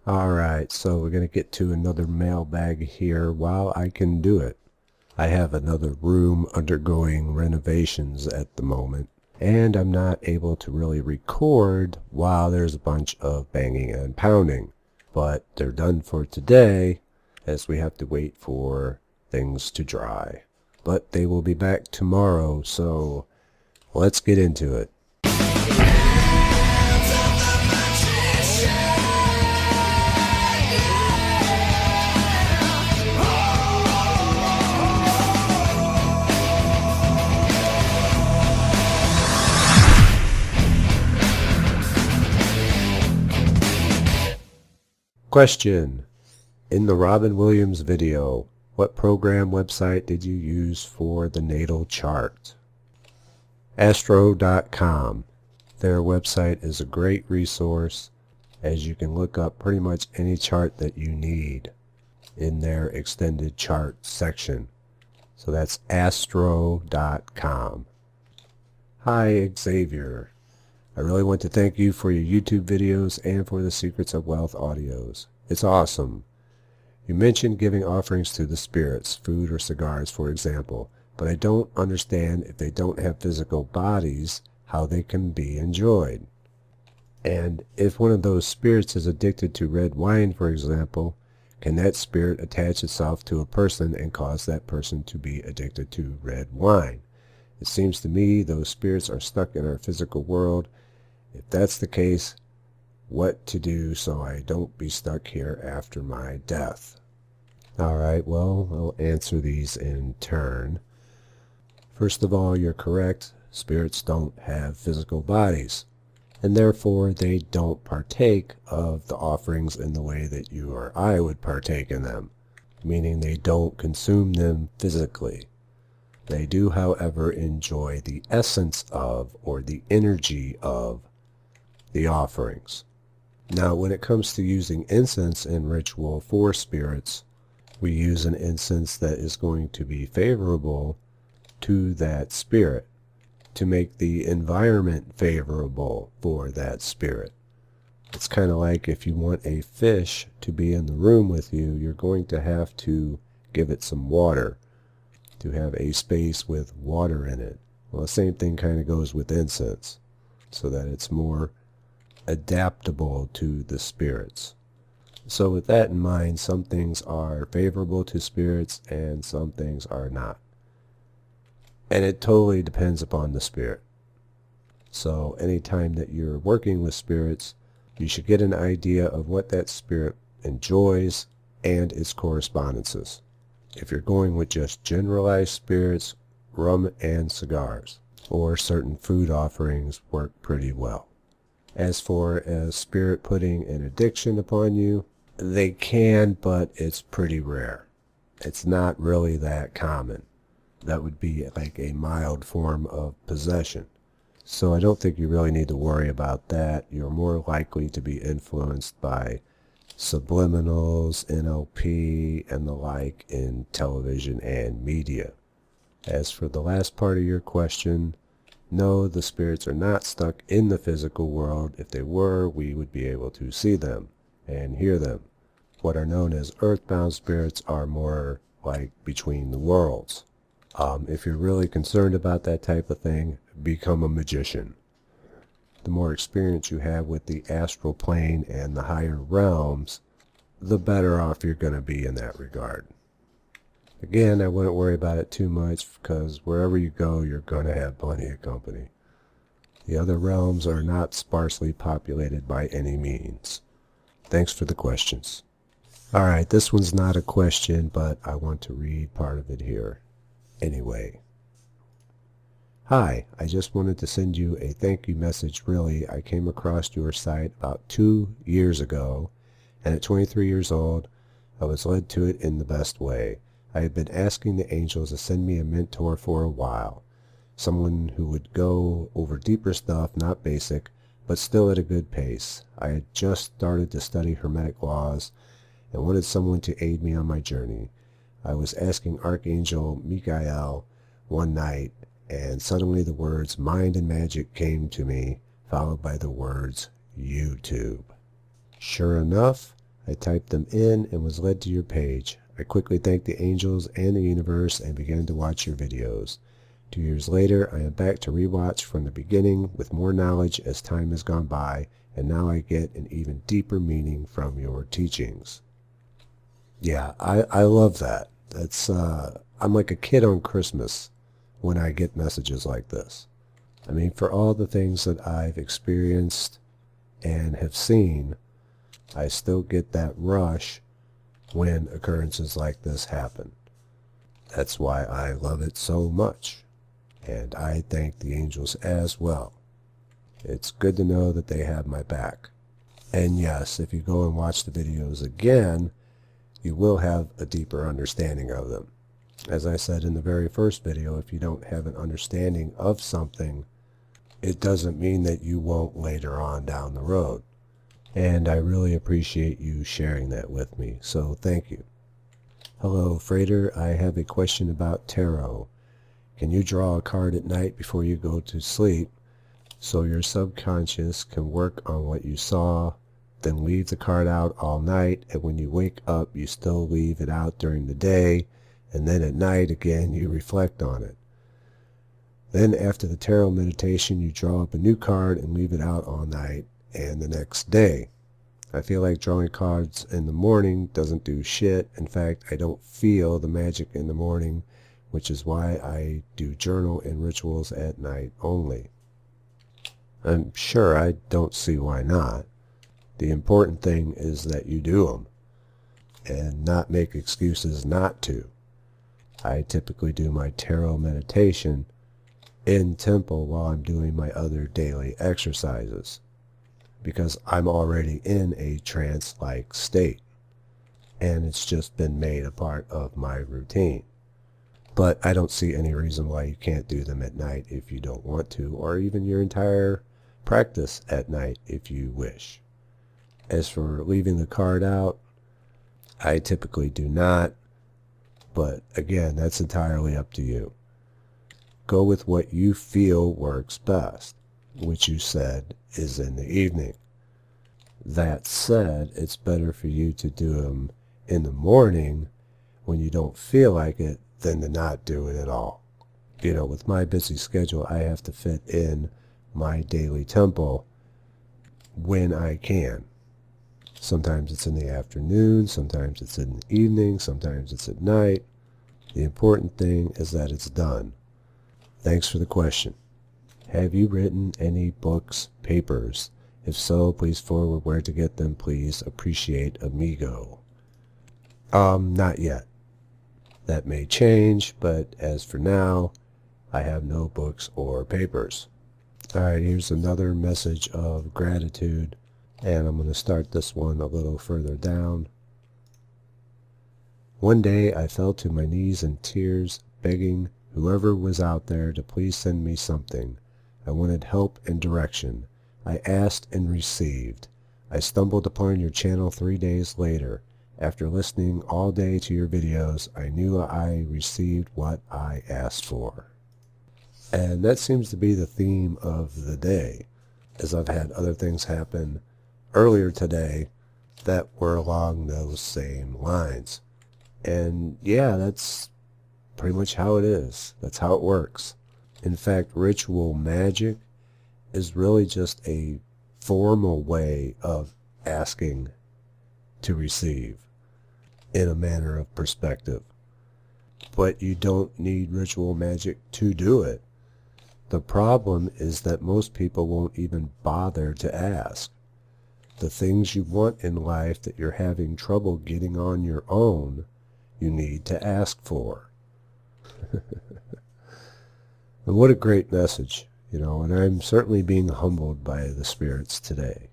Alright, so we're going to get to another mailbag here while I can do it. I have another room undergoing renovations at the moment, and I'm not able to really record while there's a bunch of banging and pounding. But they're done for today, as we have to wait for things to dry. But they will be back tomorrow, so let's get into it. Question. In the Robin Williams video, what program website did you use for the natal chart? Astro.com. Their website is a great resource, as you can look up pretty much any chart that you need in their extended chart section. So that's astro.com. Hi Xavier. I really want to thank you for your YouTube videos and for the Secrets of Wealth audios. It's awesome. You mentioned giving offerings to the spirits, food or cigars for example, but I don't understand if they don't have physical bodies, how they can be enjoyed. And if one of those spirits is addicted to red wine for example, can that spirit attach itself to a person and cause that person to be addicted to red wine? It seems to me those spirits are stuck in our physical world. If that's the case, what to do so I don't be stuck here after my death? Alright, well, I'll answer these in turn. First of all, you're correct. Spirits don't have physical bodies, and therefore they don't partake of the offerings in the way that you or I would partake in them, meaning they don't consume them physically. They do, however, enjoy the essence of, or the energy of, the offerings. Now, when it comes to using incense in ritual for spirits, we use an incense that is going to be favorable to that spirit, to make the environment favorable for that spirit. It's kind of like if you want a fish to be in the room with you, you're going to have to give it some water, to have a space with water in it. Well, the same thing kind of goes with incense, so that it's more adaptable to the spirits. So with that in mind, some things are favorable to spirits and some things are not. And it totally depends upon the spirit. So anytime that you're working with spirits, you should get an idea of what that spirit enjoys and its correspondences. If you're going with just generalized spirits, rum and cigars, or certain food offerings work pretty well. As for a spirit putting an addiction upon you, they can, but it's pretty rare. It's not really that common. That would be like a mild form of possession. So I don't think you really need to worry about that. You're more likely to be influenced by subliminals, NLP, and the like in television and media. As for the last part of your question, no, the spirits are not stuck in the physical world. If they were, we would be able to see them and hear them. What are known as earthbound spirits are more like between the worlds. If you're really concerned about that type of thing, become a magician. The more experience you have with the astral plane and the higher realms, the better off you're going to be in that regard. Again, I wouldn't worry about it too much because wherever you go, you're going to have plenty of company. The other realms are not sparsely populated by any means. Thanks for the questions. Alright, this one's not a question, but I want to read part of it here. Anyway. Hi, I just wanted to send you a thank you message really. I came across your site about 2 years ago, and at 23 years old, I was led to it in the best way. I had been asking the angels to send me a mentor for a while. Someone who would go over deeper stuff, not basic, but still at a good pace. I had just started to study Hermetic laws and wanted someone to aid me on my journey. I was asking Archangel Michael one night, and suddenly the words Mind and Magick came to me, followed by the words YouTube. Sure enough, I typed them in and was led to your page. I quickly thanked the angels and the universe and began to watch your videos. 2 years later, I am back to rewatch from the beginning with more knowledge as time has gone by, and now I get an even deeper meaning from your teachings. Yeah, I love that. That's I'm like a kid on Christmas when I get messages like this. I mean, for all the things that I've experienced and have seen, I still get that rush when occurrences like this happen. That's why I love it so much. And I thank the angels as well. It's good to know that they have my back. And yes, if you go and watch the videos again, you will have a deeper understanding of them. As I said in the very first video, if you don't have an understanding of something, it doesn't mean that you won't later on down the road. And I really appreciate you sharing that with me, so thank you. Hello, Frater. I have a question about tarot. Can you draw a card at night before you go to sleep so your subconscious can work on what you saw, then leave the card out all night, and when you wake up you still leave it out during the day, and then at night again you reflect on it? Then after the tarot meditation you draw up a new card and leave it out all night and the next day. I feel like drawing cards in the morning doesn't do shit. In fact, I don't feel the magic in the morning, which is why I do journal and rituals at night only. I'm sure I don't see why not. The important thing is that you do them and not make excuses not to. I typically do my tarot meditation in temple while I'm doing my other daily exercises, because I'm already in a trance-like state, and it's just been made a part of my routine. But I don't see any reason why you can't do them at night if you don't want to, or even your entire practice at night if you wish. As for leaving the card out, I typically do not, but again, that's entirely up to you. Go with what you feel works best, which you said is in the evening. That said, it's better for you to do them in the morning when you don't feel like it than to not do it at all. You know, with my busy schedule, I have to fit in my daily temple when I can. Sometimes it's in the afternoon, sometimes it's in the evening, sometimes it's at night. The important thing is that it's done. Thanks for the question. Have you written any books, papers? If so, please forward where to get them, please. Appreciate, amigo. Not yet. That may change, but as for now, I have no books or papers. Alright, here's another message of gratitude, and I'm going to start this one a little further down. One day I fell to my knees in tears, begging whoever was out there to please send me something. I wanted help and direction. I asked and received. I stumbled upon your channel 3 days later. After listening all day to your videos, I knew I received what I asked for. And that seems to be the theme of the day, as I've had other things happen earlier today that were along those same lines. And yeah, that's pretty much how it is. That's how it works. In fact, ritual magic is really just a formal way of asking to receive in a manner of perspective. But you don't need ritual magic to do it. The problem is that most people won't even bother to ask. The things you want in life that you're having trouble getting on your own, you need to ask for. And what a great message, you know, and I'm certainly being humbled by the spirits today,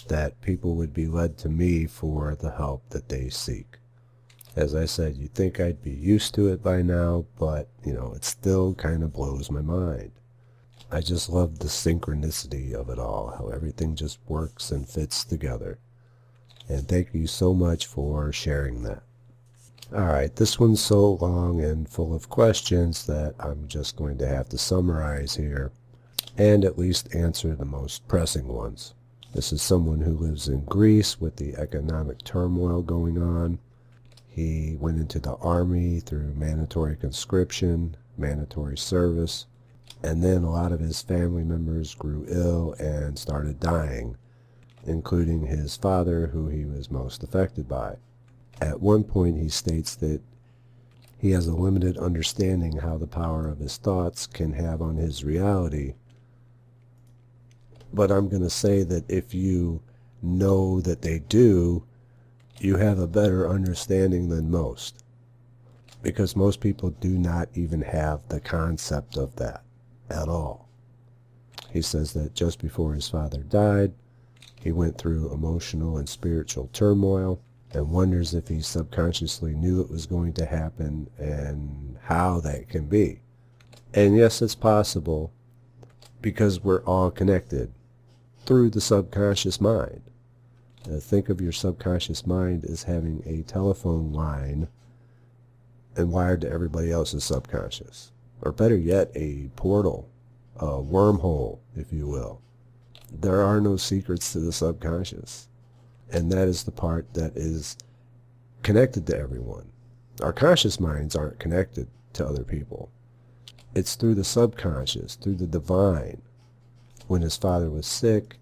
that people would be led to me for the help that they seek. As I said, you'd think I'd be used to it by now, but, you know, it still kind of blows my mind. I just love the synchronicity of it all, how everything just works and fits together. And thank you so much for sharing that. Alright, this one's so long and full of questions that I'm just going to have to summarize here and at least answer the most pressing ones. This is someone who lives in Greece with the economic turmoil going on. He went into the army through mandatory conscription, mandatory service, and then a lot of his family members grew ill and started dying, including his father, who he was most affected by. At one point he states that he has a limited understanding how the power of his thoughts can have on his reality. But I'm going to say that if you know that they do, you have a better understanding than most. Because most people do not even have the concept of that at all. He says that just before his father died, he went through emotional and spiritual turmoil and wonders if he subconsciously knew it was going to happen and how that can be. And yes, it's possible because we're all connected through the subconscious mind. Think of your subconscious mind as having a telephone line and wired to everybody else's subconscious. Or better yet, a portal, a wormhole, if you will. There are no secrets to the subconscious. And that is the part that is connected to everyone. Our conscious minds aren't connected to other people. It's through the subconscious, through the divine. When his father was sick,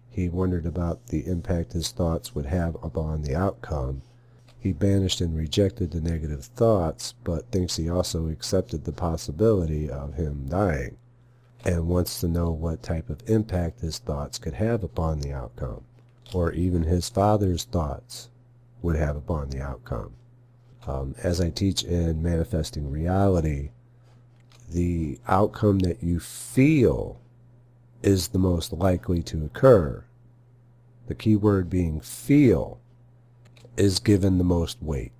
he wondered about the impact his thoughts would have upon the outcome. He banished and rejected the negative thoughts, but thinks he also accepted the possibility of him dying, and wants to know what type of impact his thoughts could have upon the outcome, or even his father's thoughts would have upon the outcome. As I teach in Manifesting Reality, the outcome that you feel is the most likely to occur. The key word being feel is given the most weight.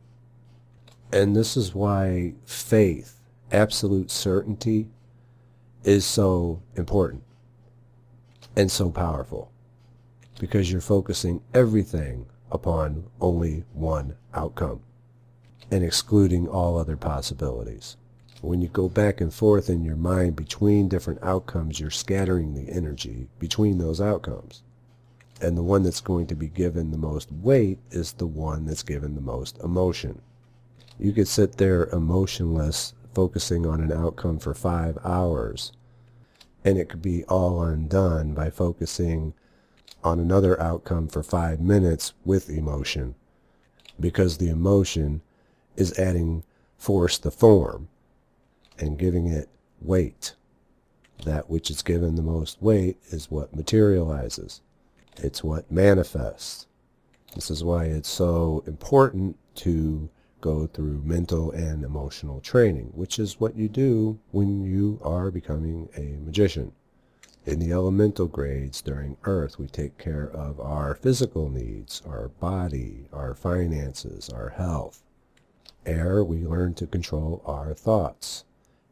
And this is why faith, absolute certainty, is so important and so powerful. Because you're focusing everything upon only one outcome and excluding all other possibilities. When you go back and forth in your mind between different outcomes, you're scattering the energy between those outcomes. And the one that's going to be given the most weight is the one that's given the most emotion. You could sit there emotionless, focusing on an outcome for 5 hours, and it could be all undone by focusing on another outcome for 5 minutes with emotion, because the emotion is adding force to form and giving it weight. That which is given the most weight is what materializes. It's what manifests. This is why it's so important to go through mental and emotional training, which is what you do when you are becoming a magician. In the elemental grades during Earth, we take care of our physical needs, our body, our finances, our health. Air, we learn to control our thoughts.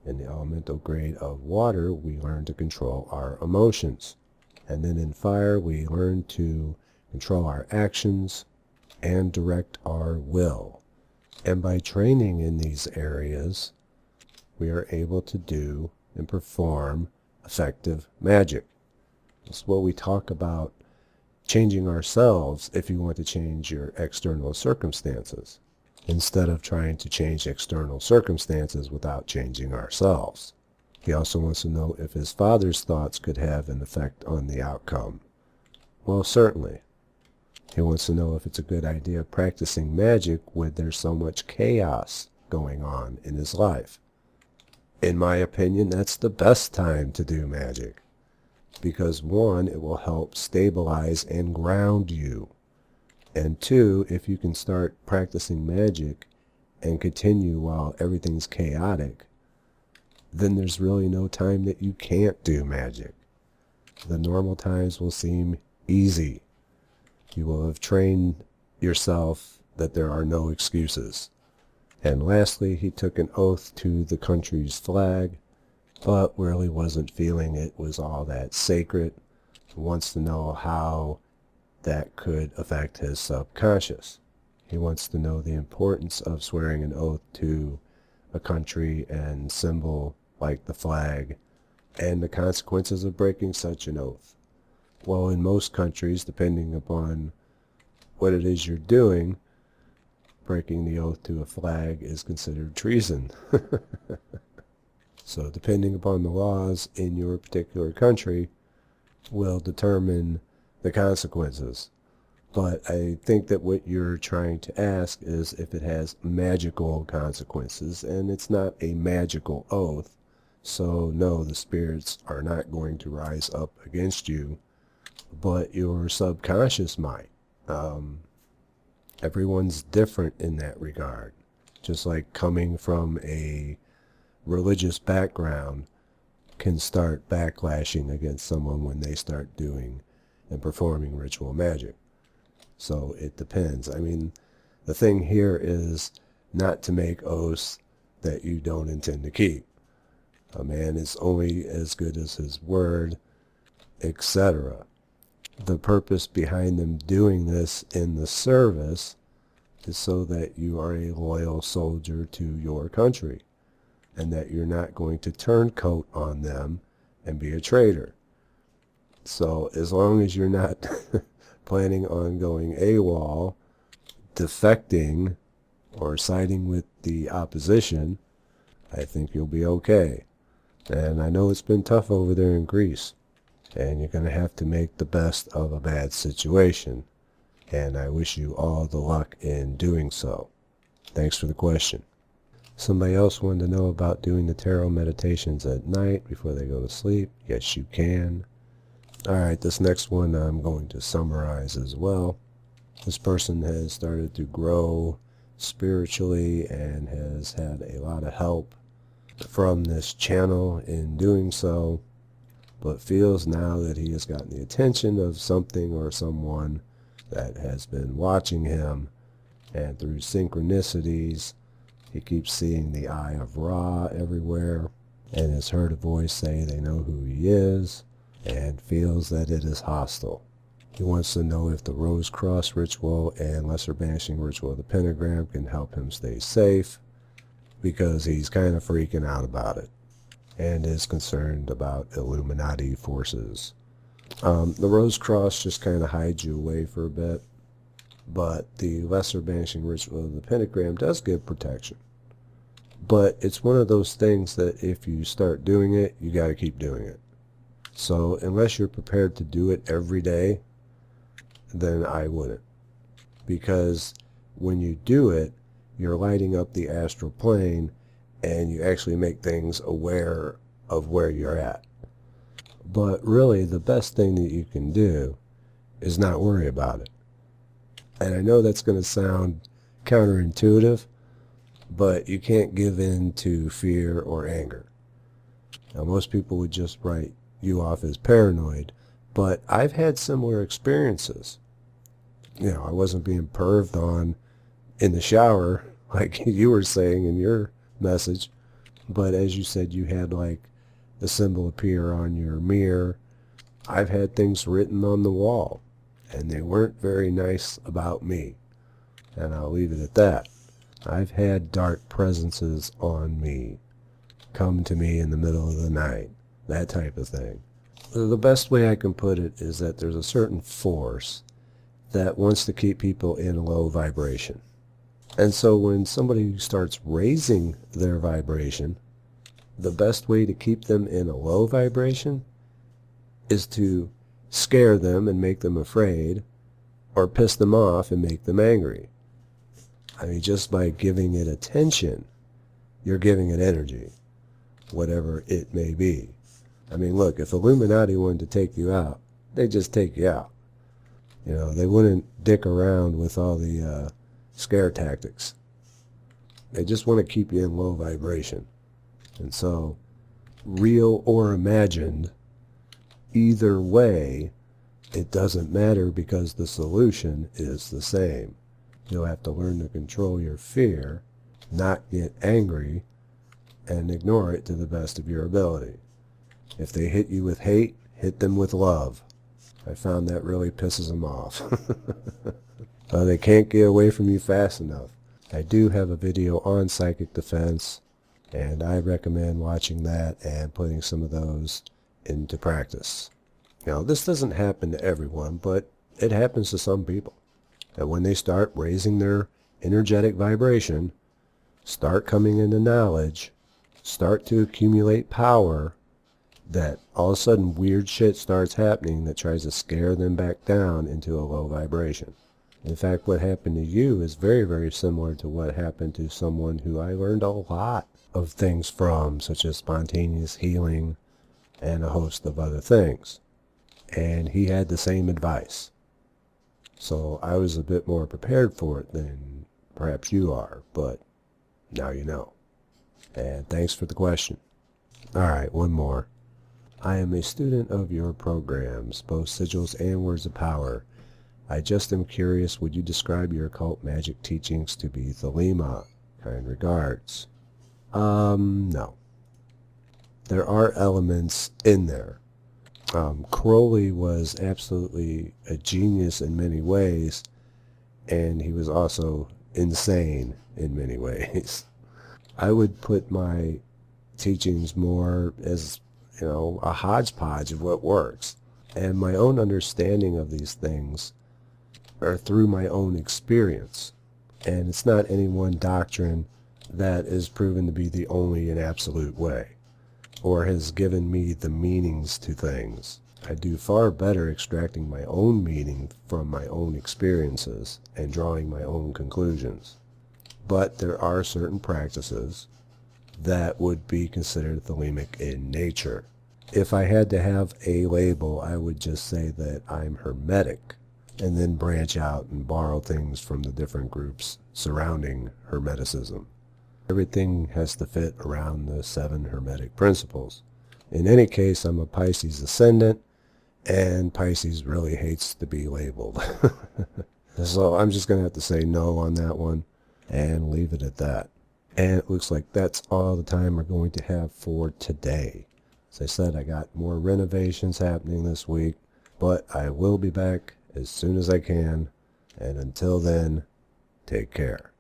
In the elemental grade of water, we learn to control our emotions. And then in fire, we learn to control our actions and direct our will. And by training in these areas, we are able to do and perform effective magic. That's what we talk about, changing ourselves if you want to change your external circumstances, instead of trying to change external circumstances without changing ourselves. He also wants to know if his father's thoughts could have an effect on the outcome. Well, certainly. He wants to know if it's a good idea practicing magic when there's so much chaos going on in his life. In my opinion, that's the best time to do magic. Because one, it will help stabilize and ground you. And two, if you can start practicing magic and continue while everything's chaotic, then there's really no time that you can't do magic. The normal times will seem easy. You will have trained yourself that there are no excuses. And lastly, he took an oath to the country's flag, but really wasn't feeling it was all that sacred. He wants to know how that could affect his subconscious. He wants to know the importance of swearing an oath to a country and symbol like the flag, and the consequences of breaking such an oath. Well, in most countries, depending upon what it is you're doing, breaking the oath to a flag is considered treason. So depending upon the laws in your particular country will determine the consequences. But I think that what you're trying to ask is if it has magical consequences, and it's not a magical oath. So no, the spirits are not going to rise up against you, but your subconscious might. Everyone's different in that regard. Just like coming from a religious background can start backlashing against someone when they start doing and performing ritual magic. So it depends. I mean, the thing here is not to make oaths that you don't intend to keep. A man is only as good as his word, etc. The purpose behind them doing this in the service is so that you are a loyal soldier to your country, and that you're not going to turncoat on them and be a traitor. So as long as you're not planning on going AWOL, defecting, or siding with the opposition, I think you'll be okay. And I know it's been tough over there in Greece, and you're going to have to make the best of a bad situation. And I wish you all the luck in doing so. Thanks for the question. Somebody else wanted to know about doing the tarot meditations at night before they go to sleep. Yes, you can. Alright, this next one I'm going to summarize as well. This person has started to grow spiritually and has had a lot of help from this channel in doing so, but feels now that he has gotten the attention of something or someone that has been watching him, and through synchronicities he keeps seeing the Eye of Ra everywhere and has heard a voice say they know who he is, and feels that it is hostile. He wants to know if the Rose Cross ritual and Lesser Banishing ritual of the Pentagram can help him stay safe, because he's kind of freaking out about it and is concerned about Illuminati forces. The Rose Cross just kind of hides you away for a bit, but the Lesser Banishing ritual of the Pentagram does give protection. But it's one of those things that if you start doing it, you got to keep doing it. So unless you're prepared to do it every day, then I wouldn't. Because when you do it, you're lighting up the astral plane, and you actually make things aware of where you're at. But really, the best thing that you can do is not worry about it. And I know that's going to sound counterintuitive, but you can't give in to fear or anger. Now, most people would just write you off as paranoid, but I've had similar experiences. You know, I wasn't being perved on in the shower, like you were saying in your message, but as you said, you had like the symbol appear on your mirror. I've had things written on the wall, and they weren't very nice about me, and I'll leave it at that. I've had dark presences on me, come to me in the middle of the night, that type of thing. The best way I can put it is that there's a certain force that wants to keep people in a low vibration. And so when somebody starts raising their vibration, the best way to keep them in a low vibration is to scare them and make them afraid, or piss them off and make them angry. I mean, just by giving it attention, you're giving it energy, whatever it may be. I mean, look, if Illuminati wanted to take you out, they'd just take you out. You know, they wouldn't dick around with all the scare tactics. They just want to keep you in low vibration. And so, real or imagined, either way, it doesn't matter, because the solution is the same. You'll have to learn to control your fear, not get angry, and ignore it to the best of your ability. If they hit you with hate, hit them with love. I found that really pisses them off. They can't get away from you fast enough. I do have a video on psychic defense, and I recommend watching that and putting some of those into practice. Now, this doesn't happen to everyone, but it happens to some people. And when they start raising their energetic vibration, start coming into knowledge, start to accumulate power, that all of a sudden weird shit starts happening that tries to scare them back down into a low vibration. In fact, what happened to you is very, very similar to what happened to someone who I learned a lot of things from, such as spontaneous healing and a host of other things. And he had the same advice. So I was a bit more prepared for it than perhaps you are, but now you know. And thanks for the question. Alright, one more. I am a student of your programs, both sigils and words of power. I just am curious, would you describe your occult magic teachings to be Thelema? Kind regards. No. There are elements in there. Crowley was absolutely a genius in many ways, and he was also insane in many ways. I would put my teachings more as, a hodgepodge of what works. And my own understanding of these things are through my own experience. And it's not any one doctrine that is proven to be the only and absolute way, or has given me the meanings to things. I do far better extracting my own meaning from my own experiences and drawing my own conclusions. But there are certain practices that would be considered Thelemic in nature. If I had to have a label, I would just say that I'm Hermetic, and then branch out and borrow things from the different groups surrounding Hermeticism. Everything has to fit around the 7 Hermetic principles. In any case, I'm a Pisces ascendant, and Pisces really hates to be labeled. So I'm just going to have to say no on that one and leave it at that. And it looks like that's all the time we're going to have for today. As I said, I got more renovations happening this week, but I will be back as soon as I can. And until then, take care.